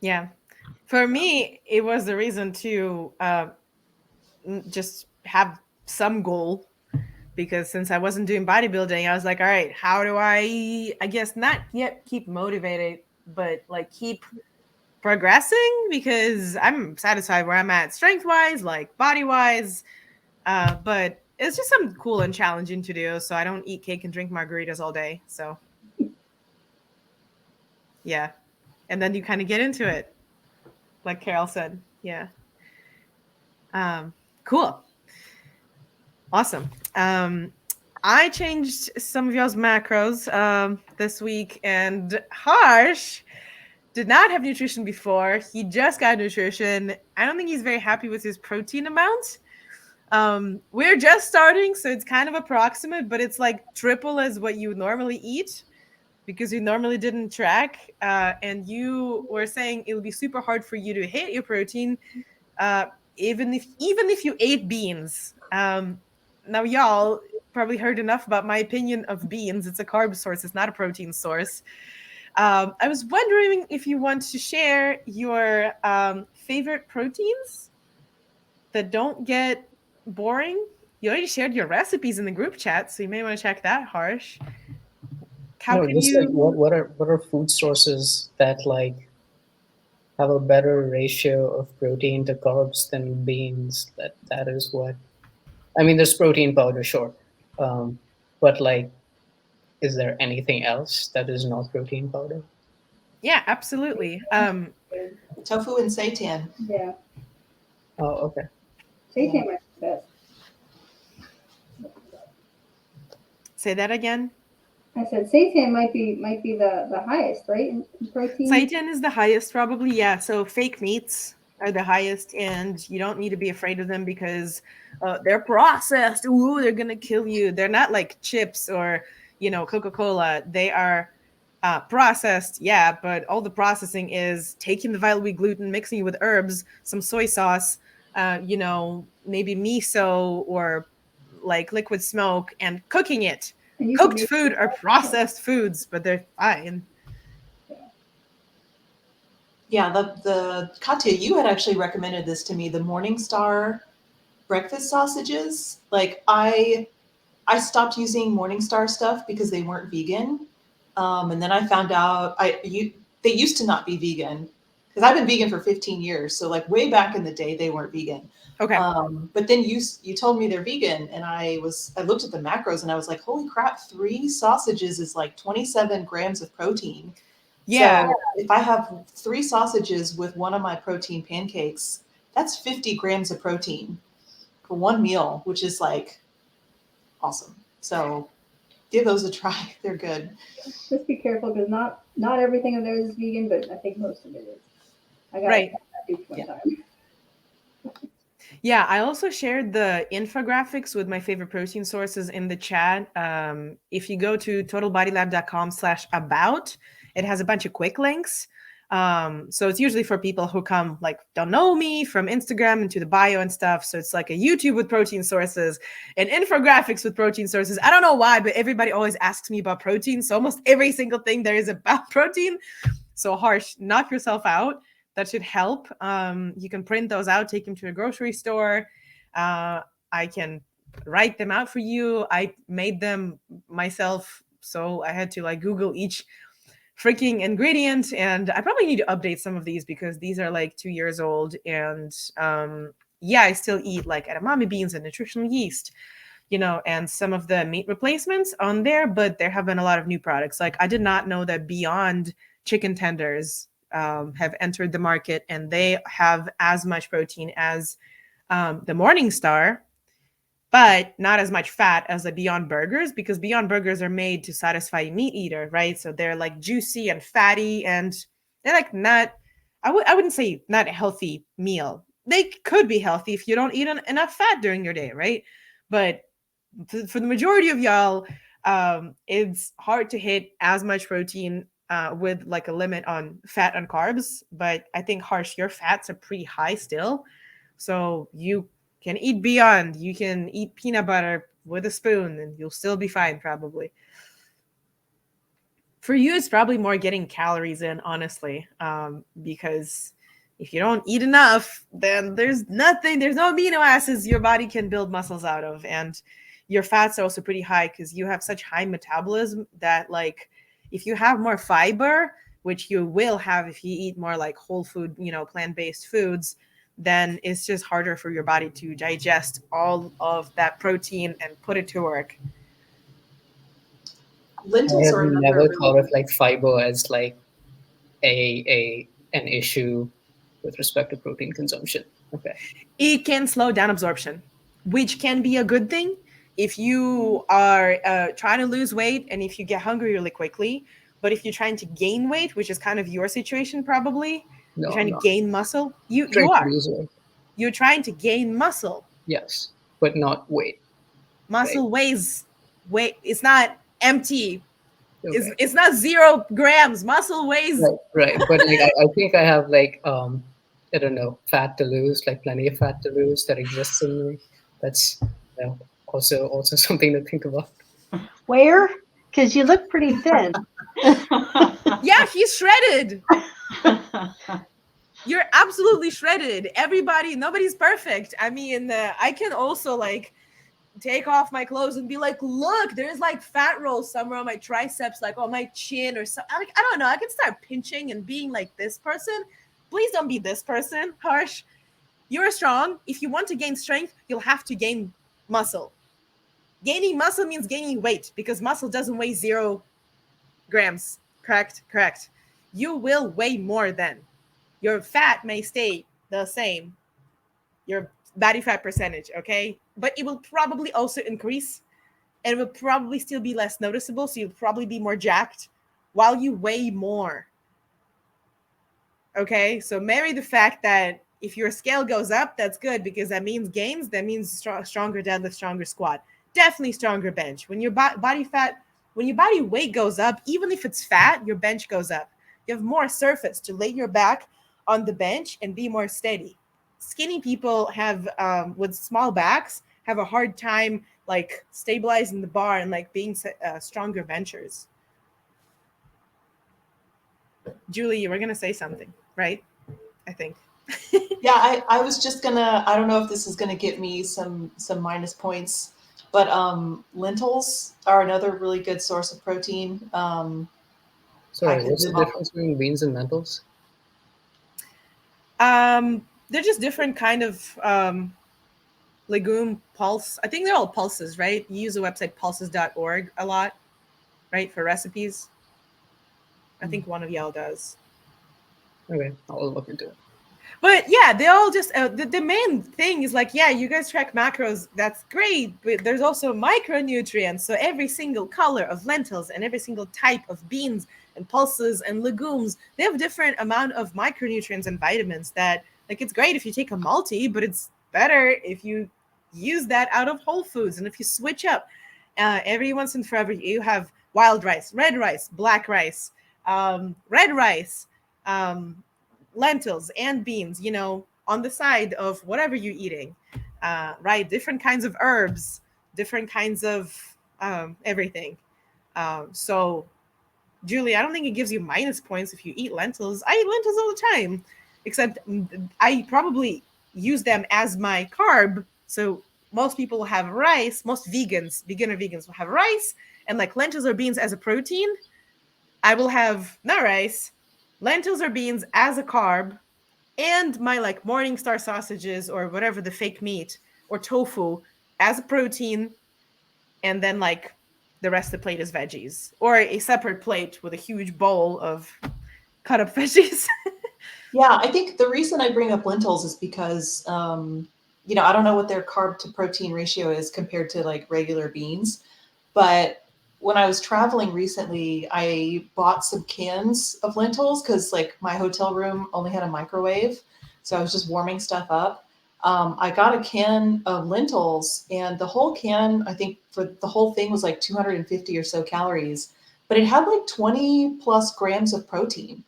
Yeah. For me, it was the reason to just have some goal, because since I wasn't doing bodybuilding, I was like, all right, how do I guess not yet keep motivated, but like keep progressing, because I'm satisfied where I'm at strength wise, like body wise. But it's just something cool and challenging to do. So I don't eat cake and drink margaritas all day. So yeah. And then you kind of get into it, like Carol said. Yeah. Cool. Awesome. I changed some of y'all's macros this week, and Harsh did not have nutrition before. He just got nutrition. I don't think he's very happy with his protein amount. We're just starting, so it's kind of approximate, but it's like triple as what you normally eat because you normally didn't track. And you were saying it would be super hard for you to hit your protein, even if you ate beans. Now, y'all probably heard enough about my opinion of beans. It's a carb source. It's not a protein source. I was wondering if you want to share your favorite proteins that don't get boring. You already shared your recipes in the group chat, so you may want to check that, Harsh. Like what are food sources that like have a better ratio of protein to carbs than beans? That is what I mean. There's protein powder, sure, but like, is there anything else that is not protein powder? Yeah, absolutely. Tofu and seitan. Yeah. Oh, okay. Seitan might be best. Say that again. I said seitan might be the highest, right, in protein? Seitan is the highest, probably. Yeah. So fake meats are the highest, and you don't need to be afraid of them because they're processed. Ooh, they're gonna kill you. They're not like chips or Coca-Cola. They are Processed, yeah, but all the processing is taking the vital wheat gluten, mixing it with herbs, some soy sauce, maybe miso or like liquid smoke, and cooking it. And you can Cooked make food are processed foods, but they're fine. Yeah, the Katya, you had actually recommended this to me, the Morningstar breakfast sausages. Like I stopped using Morningstar stuff because they weren't vegan. And then I found out they used to not be vegan, because I've been vegan for 15 years. So like way back in the day, they weren't vegan. Okay. But then you told me they're vegan, and I looked at the macros and I was like, holy crap, 3 sausages is like 27 grams of protein. Yeah. So if I have 3 sausages with one of my protein pancakes, that's 50 grams of protein for one meal, which is like awesome. So give those a try. They're good. Just be careful, because not everything of theirs is vegan, but I think most of it is. I got Right. duped one Yeah. time. Yeah, I also shared the infographics with my favorite protein sources in the chat. If you go to totalbodylab.com/about, it has a bunch of quick links. So it's usually for people who come like don't know me from Instagram into the bio and stuff. So it's like a YouTube with protein sources and infographics with protein sources. I don't know why, but everybody always asks me about protein. So almost every single thing there is about protein. So Harsh, knock yourself out. That should help. You can print those out, take them to a grocery store. I can write them out for you. I made them myself, so I had to like Google each freaking ingredient, and I probably need to update some of these because these are like 2 years old. And yeah, I still eat like edamame beans and nutritional yeast, and some of the meat replacements on there, but there have been a lot of new products. Like I did not know that Beyond chicken tenders have entered the market, and they have as much protein as the Morningstar, but not as much fat as the Beyond Burgers, because Beyond Burgers are made to satisfy a meat eater, right? So they're like juicy and fatty, and they're like not, I wouldn't say not a healthy meal. They could be healthy if you don't eat enough fat during your day, right? But for the majority of y'all, it's hard to hit as much protein with like a limit on fat and carbs. But I think Harsh, your fats are pretty high still, so you can eat Beyond. You can eat peanut butter with a spoon, and you'll still be fine probably. For you, it's probably more getting calories in, honestly, because if you don't eat enough, then there's no amino acids your body can build muscles out of, and your fats are also pretty high because you have such high metabolism that like if you have more fiber, which you will have if you eat more like whole food, plant-based foods, then it's just harder for your body to digest all of that protein and put it to work. I Lentils have are another never really thought of like fiber as like an issue with respect to protein consumption. Okay. It can slow down absorption, which can be a good thing if you are trying to lose weight and if you get hungry really quickly. But if you're trying to gain weight, which is kind of your situation probably, No, you're trying no. to gain muscle. You Trying to are. lose weight. You're trying to gain muscle. Yes, but not weight. Muscle weighs weight. It's not empty. Okay. It's not 0 grams. Muscle weighs. Right. But like I think I have like I don't know, fat to lose, like plenty of fat to lose that exists in me. That's also something to think about. Where? Because you look pretty thin. Yeah, he's shredded. You're absolutely shredded. Nobody's perfect. I mean, I can also like take off my clothes and be like, look, there's like fat rolls somewhere on my triceps, like on my chin or something. Like, I don't know. I can start pinching and being like this person. Please don't be this person, Harsh. You're strong. If you want to gain strength, you'll have to gain muscle. Gaining muscle means gaining weight because muscle doesn't weigh 0 grams. Correct. You will weigh more then. Your fat may stay the same, your body fat percentage, okay? But it will probably also increase, and it will probably still be less noticeable, so you'll probably be more jacked while you weigh more. Okay? So marry the fact that if your scale goes up, that's good because that means gains, that means stronger deadlift, stronger squat, definitely stronger bench. When your body fat when your body weight goes up, even if it's fat, your bench goes up. You have more surface to lay your back on the bench and be more steady. Skinny people have, with small backs, have a hard time like stabilizing the bar and like being stronger benchers. Julie, you were going to say something, right? I think. Yeah, I was just gonna, I don't know if this is gonna get me some minus points, but lentils are another really good source of protein. Sorry, what's the difference between beans and lentils? They're just different kind of legume pulse. I think they're all pulses, right? You use the website pulses.org a lot, right, for recipes. I think one of y'all does. Okay, I'll look into it. But yeah, they all just the main thing is like, yeah, you guys track macros, that's great, but there's also micronutrients. So every single color of lentils and every single type of beans and pulses and legumes, they have different amount of micronutrients and vitamins that, like, it's great if you take a multi, but it's better if you use that out of Whole Foods. And if you switch up every once and forever, you have wild rice, red rice, black rice, red rice, lentils and beans, you know, on the side of whatever you're eating, right? Different kinds of herbs, different kinds of everything. So, Julie, I don't think it gives you minus points if you eat lentils. I eat lentils all the time, except I probably use them as my carb. So most people will have rice. Most vegans, beginner vegans, will have rice and like lentils or beans as a protein. I will have not rice, lentils or beans as a carb, and my like Morningstar sausages or whatever the fake meat or tofu as a protein, and then like the rest of the plate is veggies, or a separate plate with a huge bowl of cut up veggies. Yeah, I think the reason I bring up lentils is because, you know, I don't know what their carb to protein ratio is compared to like regular beans, but when I was traveling recently, I bought some cans of lentils because like my hotel room only had a microwave. So I was just warming stuff up. I got a can of lentils and the whole can, I think for the whole thing was like 250 or so calories, but it had like 20 plus grams of protein.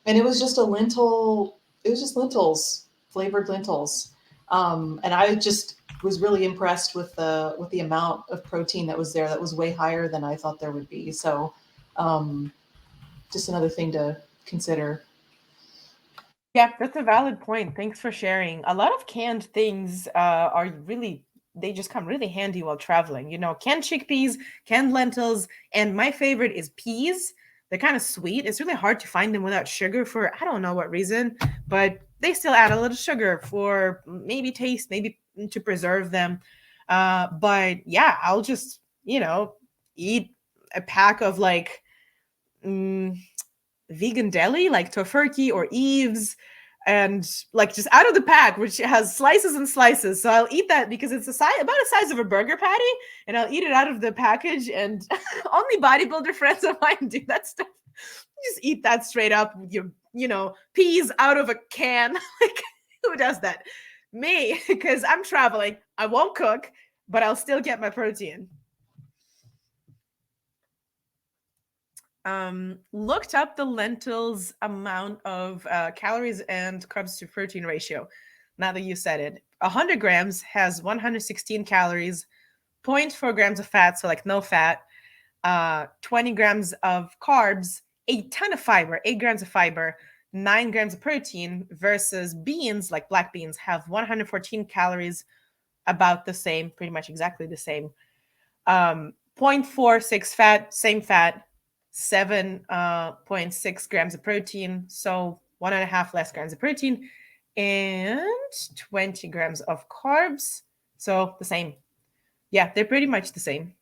And it was just a lentil, it was just lentils, flavored lentils. And I just was really impressed with the amount of protein that was there. That was way higher than I thought there would be. So just another thing to consider. Yeah, that's a valid point. Thanks for sharing. A lot of canned things are really, they just come really handy while traveling. You know, canned chickpeas, canned lentils, and my favorite is peas. They're kind of sweet. It's really hard to find them without sugar for I don't know what reason, but they still add a little sugar for maybe taste, maybe to preserve them. But yeah, I'll just, you know, eat a pack of like vegan deli, like Tofurkey or Eve's, and like just out of the pack, which has slices and slices. So I'll eat that because it's about the size of a burger patty, and I'll eat it out of the package. And only bodybuilder friends of mine do that stuff. Just eat that straight up with your, you know, peas out of a can. Like, who does that? Me, because I'm traveling. I won't cook, but I'll still get my protein. Looked up the lentils amount of calories and carbs to protein ratio. Now that you said it, 100 grams has 116 calories, 0.4 grams of fat, so like no fat, 20 grams of carbs, a ton of fiber, 8 grams of fiber, 9 grams of protein, versus beans, like black beans, have 114 calories, about the same, pretty much exactly the same. 0.46 fat, same fat, 7.6 grams of protein, so 1.5 less grams of protein, and 20 grams of carbs, so the same. Yeah, they're pretty much the same.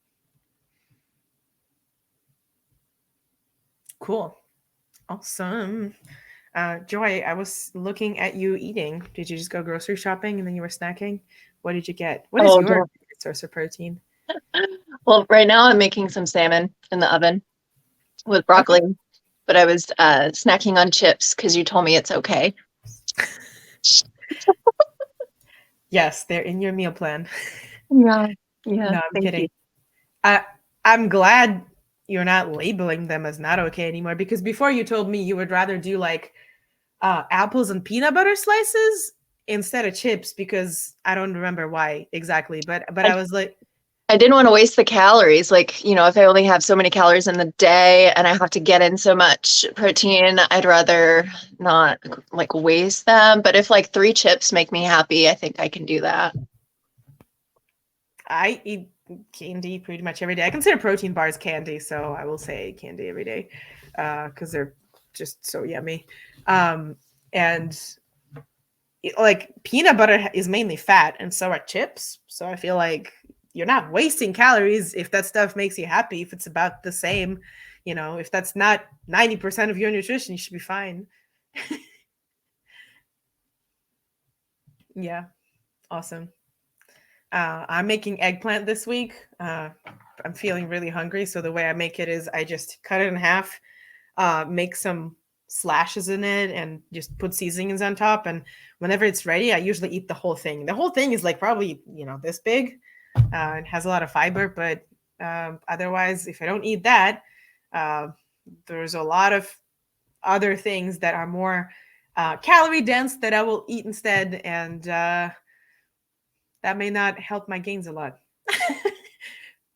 Cool. Awesome. Joy, I was looking at you eating. Did you just go grocery shopping and then you were snacking? What did you get? What is your source of protein? Well, right now I'm making some salmon in the oven with broccoli, but I was snacking on chips because you told me it's okay. Yes, they're in your meal plan. Yeah. No, I'm kidding. I'm glad you're not labeling them as not okay anymore. Because before you told me you would rather do like apples and peanut butter slices instead of chips, because I don't remember why exactly, but I was like, I didn't want to waste the calories. Like, you know, if I only have so many calories in the day and I have to get in so much protein, I'd rather not like waste them. But if like 3 chips make me happy, I think I can do that. I eat candy pretty much every day. I consider protein bars candy, so I will say candy every day because they're just so yummy. And like peanut butter is mainly fat, and so are chips. So I feel like you're not wasting calories if that stuff makes you happy. If it's about the same, you know, if that's not 90% of your nutrition, you should be fine. Yeah, awesome. I'm making eggplant this week. I'm feeling really hungry, so the way I make it is I just cut it in half, make some slashes in it, and just put seasonings on top. And whenever it's ready, I usually eat the whole thing. The whole thing is like probably, you know, this big. It has a lot of fiber, but otherwise, if I don't eat that, there's a lot of other things that are more calorie dense that I will eat instead, and that may not help my gains a lot.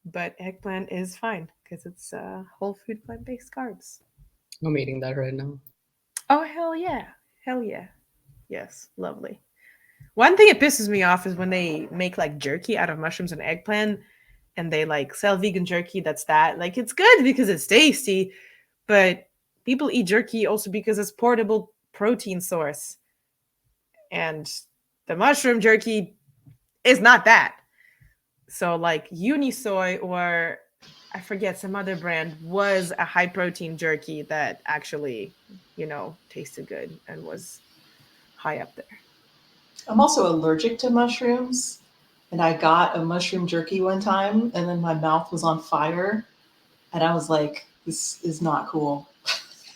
But eggplant is fine because it's whole food plant-based carbs. I'm eating that right now. Oh, hell yeah. Hell yeah. Yes, lovely. One thing that pisses me off is when they make like jerky out of mushrooms and eggplant, and they like sell vegan jerky. That's that. Like, it's good because it's tasty, but people eat jerky also because it's portable protein source. And the mushroom jerky is not that. So like Unisoy, or I forget some other brand, was a high protein jerky that actually, you know, tasted good and was high up there. I'm also allergic to mushrooms, and I got a mushroom jerky one time, and then my mouth was on fire, and I was like, this is not cool.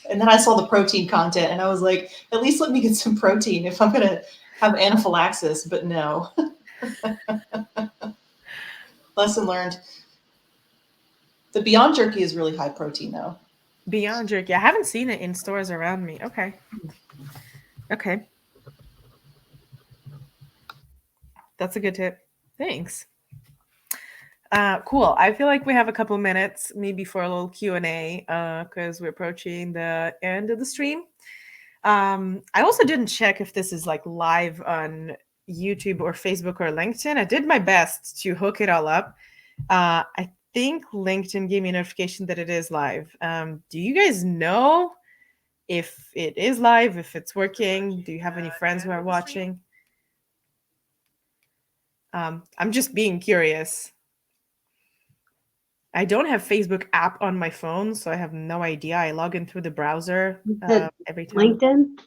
And then I saw the protein content, and I was like, at least let me get some protein if I'm going to have anaphylaxis, but no. Lesson learned. The Beyond Jerky is really high protein, though. Beyond Jerky. I haven't seen it in stores around me. Okay. Okay. That's a good tip. Thanks. Cool. I feel like we have a couple minutes, maybe for a little Q&A, because we're approaching the end of the stream. I also didn't check if this is like live on YouTube or Facebook or LinkedIn. I did my best to hook it all up. I think LinkedIn gave me a notification that it is live. Do you guys know if it is live, if it's working? Do you have any friends who are watching? I'm just being curious. I don't have Facebook app on my phone, so I have no idea. I log in through the browser every time. LinkedIn?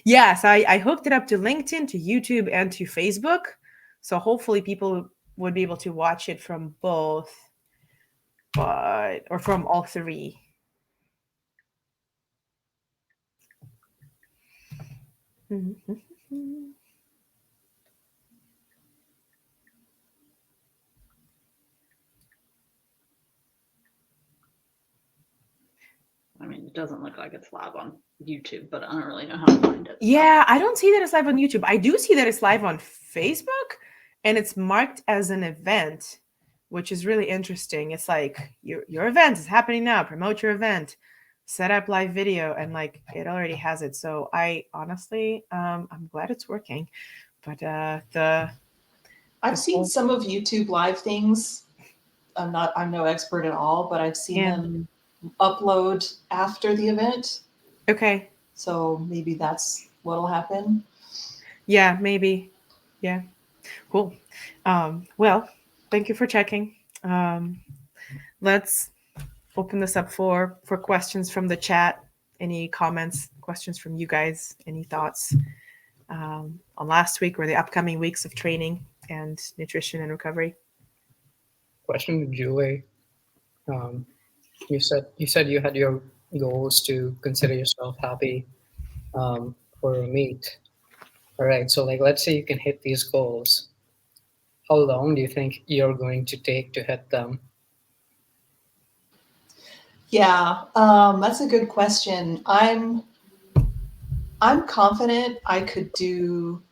Yes, I hooked it up to LinkedIn, to YouTube, and to Facebook. So hopefully people would be able to watch it from both, or from all three. I mean, it doesn't look like it's live on YouTube, but I don't really know how to find it. Yeah, I don't see that it's live on YouTube. I do see that it's live on Facebook, and it's marked as an event, which is really interesting. It's like your event is happening now. Promote your event, set up live video, and like it already has it. So I honestly, I'm glad it's working. But I've seen some of YouTube live things. I'm no expert at all, but I've seen them upload after the event. Okay. So maybe that's what'll happen. Yeah, maybe. Yeah. Cool. Well, thank you for checking. Let's open this up for questions from the chat. Any comments, questions from you guys? Any thoughts on last week or the upcoming weeks of training and nutrition and recovery? Question to Julie. You said you had your goals to consider yourself happy for a meet. All right, so like let's say you can hit these goals. How long do you think you're going to take to hit them? Yeah, that's a good question. I'm confident I could do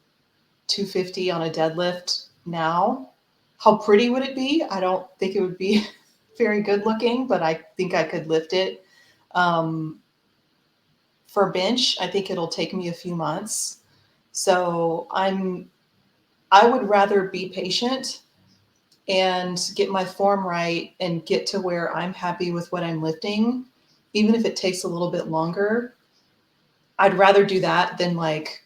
250 on a deadlift now. How pretty would it be? I don't think it would be very good looking, but I think I could lift it. For bench, I think it'll take me a few months. So I would rather be patient and get my form right and get to where I'm happy with what I'm lifting, even if it takes a little bit longer. I'd rather do that than like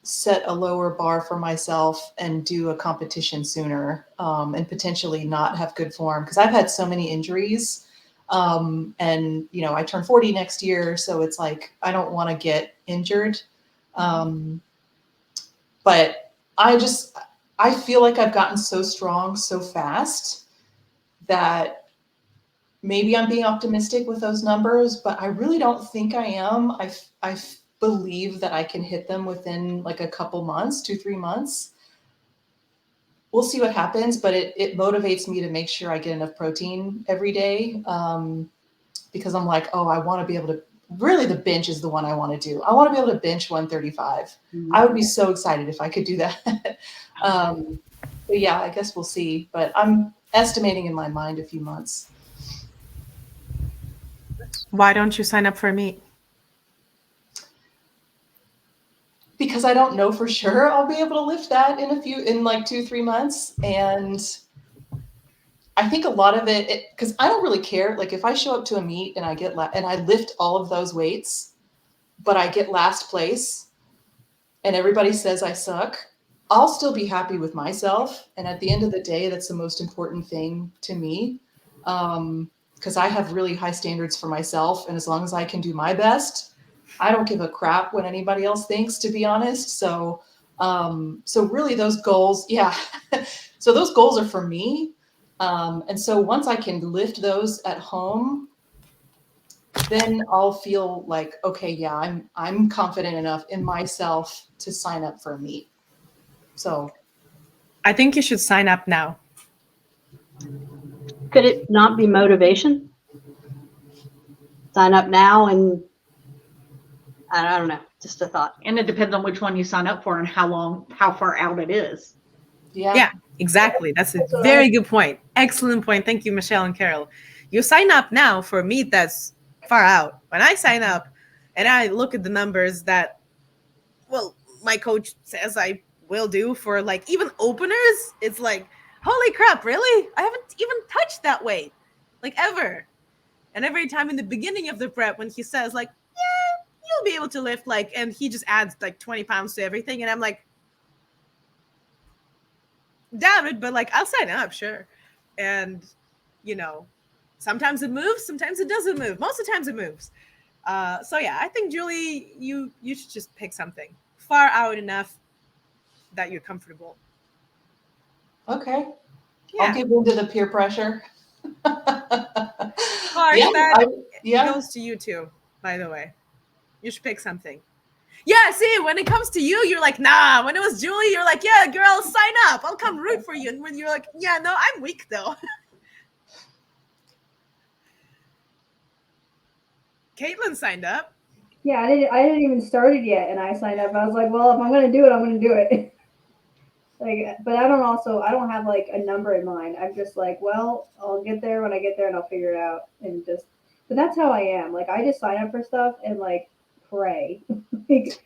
set a lower bar for myself and do a competition sooner, and potentially not have good form, because I've had so many injuries, and I turn 40 next year, so it's like I don't want to get injured, but I feel like I've gotten so strong so fast that maybe I'm being optimistic with those numbers, but I really don't think I am. I believe that I can hit them within like a couple months, 2-3 months. We'll see what happens, but it motivates me to make sure I get enough protein every day, because I'm like, oh, I want to be able to, really the bench is the one I want to do. I want to be able to bench 135. Mm-hmm. I would be so excited if I could do that. But yeah, I guess we'll see, but I'm estimating in my mind a few months. Why don't you sign up for meet? Because I don't know for sure I'll be able to lift that in like 2-3 months. And I think a lot of it, because I don't really care. Like if I show up to a meet and I lift all of those weights, but I get last place and everybody says I suck, I'll still be happy with myself. And at the end of the day, that's the most important thing to me. Because I have really high standards for myself. And as long as I can do my best, I don't give a crap what anybody else thinks, to be honest. So really those goals, yeah. So those goals are for me. And so once I can lift those at home, then I'll feel like, okay, yeah, I'm confident enough in myself to sign up for a meet. So I think you should sign up now. Could it not be motivation? Sign up now, and I don't know, just a thought. And it depends on which one you sign up for and how far out it is. Yeah, exactly. That's a very good point. Excellent point. Thank you, Michelle and Carol. You sign up now for a meet that's far out. When I sign up and I look at the numbers that, well, my coach says I will do for like even openers, it's like, holy crap, really? I haven't even touched that weight, like ever. And every time in the beginning of the prep, when he says like, yeah, you'll be able to lift like, and he just adds like 20 pounds to everything. And I'm like, damn it, but like, I'll sign up, sure. And, sometimes it moves, sometimes it doesn't move. Most of the times it moves. So yeah, I think, Julie, you should just pick something far out enough that you're comfortable. Okay. Yeah. I'll give into the peer pressure. It goes to you too, by the way. You should pick something. Yeah, see, when it comes to you, you're like, nah. When it was Julie, you're like, yeah, girl, sign up. I'll come root for you. And when you're like, yeah, no, I'm weak though. Caitlin signed up. Yeah, I didn't even start it yet, and I signed up. I was like, well, if I'm gonna do it, I'm gonna do it. Like, but I don't have like a number in mind. I'm just like, well, I'll get there when I get there, and I'll figure it out. And but that's how I am. Like, I just sign up for stuff and like pray, like,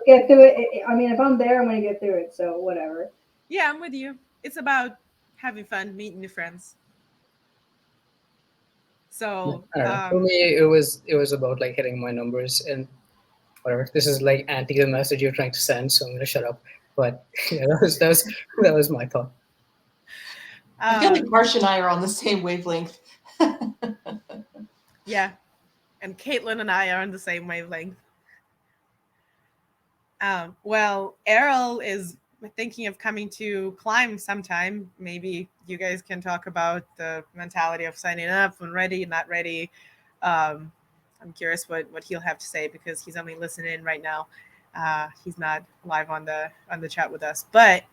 get through it. I mean, if I'm there, I'm gonna get through it. So whatever. Yeah, I'm with you. It's about having fun, meeting new friends. So for me, it was about like hitting my numbers and whatever. This is like anti the message you're trying to send, so I'm gonna shut up. But yeah, that was my thought. I feel like Marsh and I are on the same wavelength. Yeah, and Caitlin and I are on the same wavelength. Well, Errol is thinking of coming to climb sometime. Maybe you guys can talk about the mentality of signing up when ready, not ready. I'm curious what he'll have to say, because he's only listening right now. He's not live on the chat with us, but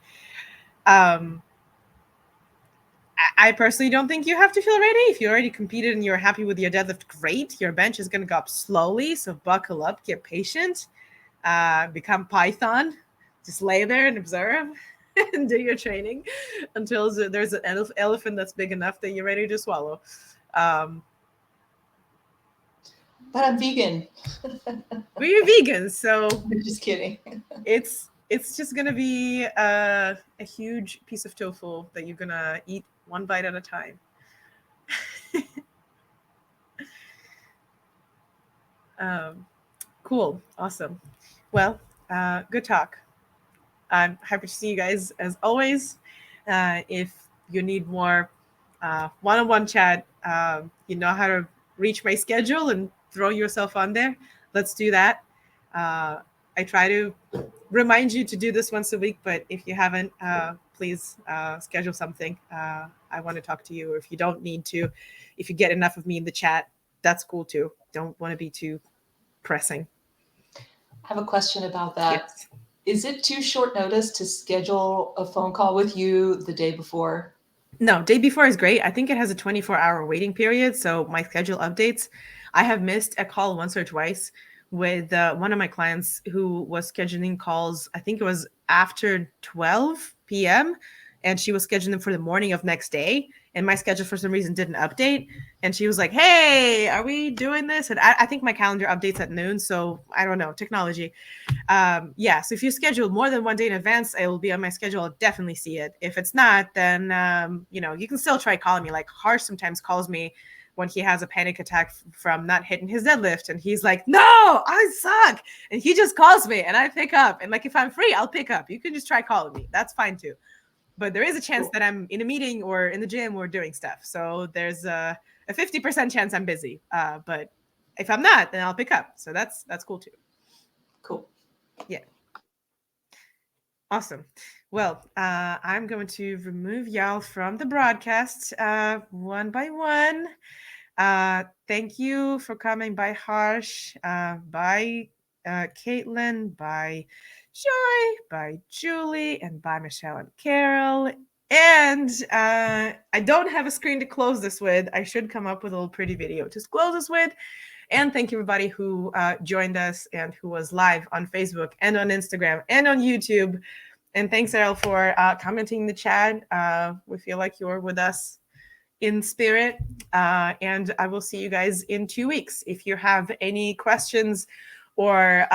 I personally don't think you have to feel ready. If you already competed and you're happy with your deadlift, great. Your bench is going to go up slowly, so buckle up, get patient, become Python. Just lay there and observe and do your training until there's an elephant that's big enough that you're ready to swallow. But I'm vegan. We're vegan, so I'm just kidding. it's just gonna be a huge piece of tofu that you're gonna eat one bite at a time. Cool, awesome. Well, good talk. I'm happy to see you guys as always. If you need more one-on-one chat, you know how to reach my schedule and throw yourself on there. Let's do that. I try to remind you to do this once a week, but if you haven't, please schedule something. I want to talk to you. Or if you don't need to, if you get enough of me in the chat, that's cool too. Don't want to be too pressing. I have a question about that. Yes. Is it too short notice to schedule a phone call with you the day before? No, day before is great. I think it has a 24-hour waiting period. So my schedule updates. I have missed a call once or twice with one of my clients who was scheduling calls. I think it was after 12 p.m. and she was scheduling them for the morning of next day. And my schedule for some reason didn't update. And she was like, hey, are we doing this? And I think my calendar updates at noon. So I don't know, technology. Yeah, so if you schedule more than one day in advance, it will be on my schedule. I'll definitely see it. If it's not, then, you can still try calling me. Like Harsh sometimes calls me when he has a panic attack from not hitting his deadlift. And he's like, no, I suck. And he just calls me and I pick up. And like, if I'm free, I'll pick up. You can just try calling me. That's fine too. But there is a chance that I'm in a meeting or in the gym or doing stuff. So there's a 50% chance I'm busy. But if I'm not, then I'll pick up. So that's cool too. Cool. Yeah. Awesome. Well, I'm going to remove y'all from the broadcast one by one. Thank you for coming. Bye, Harsh. Bye, Caitlin. Bye, Joy. Bye, Julie. And bye, Michelle and Carol. And I don't have a screen to close this with. I should come up with a little pretty video to close this with. And thank you, everybody who joined us and who was live on Facebook and on Instagram and on YouTube. And thanks, Errol, for commenting in the chat. We feel like you're with us in spirit. And I will see you guys in 2 weeks. If you have any questions or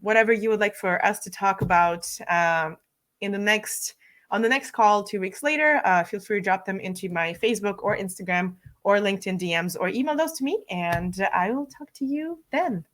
whatever you would like for us to talk about on the next call 2 weeks later, feel free to drop them into my Facebook or Instagram or LinkedIn DMs or email those to me. And I will talk to you then.